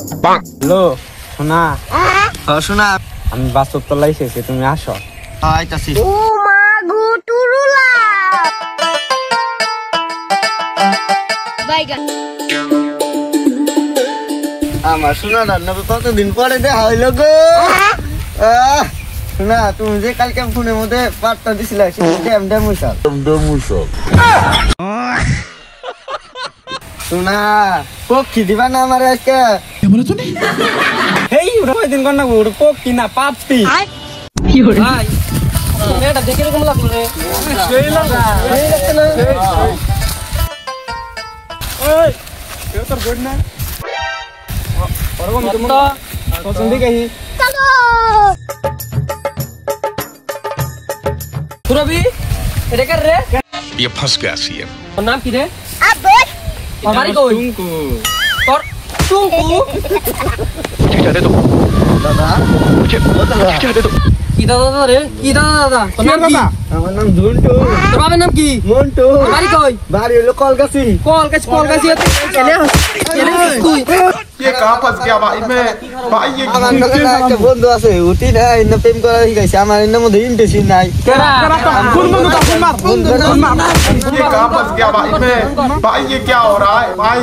Hello শোনা শোনা আমি বাসর তলায় এসেছি, তুমি আসো। আইতাছি। ও মা গো টুরুলা বাইগান আমার শোনা রান্নাবে কতদিন পরে দেখা হইলো গো। শোনা তুমি যে কালকে ফোনের মধ্যে পার্টটা দিছিলা শোনা পক্ষী দিবা না আমার আজকে? এই ওরা কয়দিন কর না ওর পোক কিনা পাপি ভাই এটা দেখে এরকম লাগলো রে। সেই লাগা এই লাগছে না। ওই কেউ তোর গুড না ওরকম তো পছন্দ দেখাই চলো সুরভি এটা কার রে? ये फंस गया सीएम। তোর নাম কি রে? আবে তোর বাড়ি কই? টুঙ্কু। তোর টুঙ্কু দাদা কি দাদা দাদা রে? কি দাদা দাদা? তোর নাম কি? আমার নাম ঝন্টু। তোর বাবার নাম কি? মন্টু। তোর বাড়ি কই? বাড়ি হলো কলকাছি। কলকাছি কেনে তুই ये कहाँ फंस गया भाई मैं भाई ये আমার নাকি না একটা বন্ধু আছে উঠি না ইন্না প্রেম করা শিখাইছে আমার ইন্নার মধ্যে ইন্টারেস্ট নাই। ये कहाँ फंस गया भाई मैं भाई ये क्या हो रहा है भाई।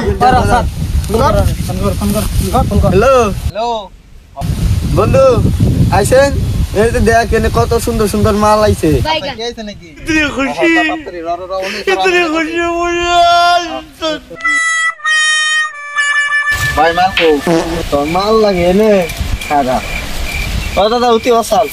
হ্যালো হ্যালো বন্ধু আইছেন? এই যে দেখ এনে কত সুন্দর সুন্দর মাল আইছে। বাইগান ভাই মাল কো তোর মাল লাগে এনে খারাপ। ও দাদা উঠি বসাল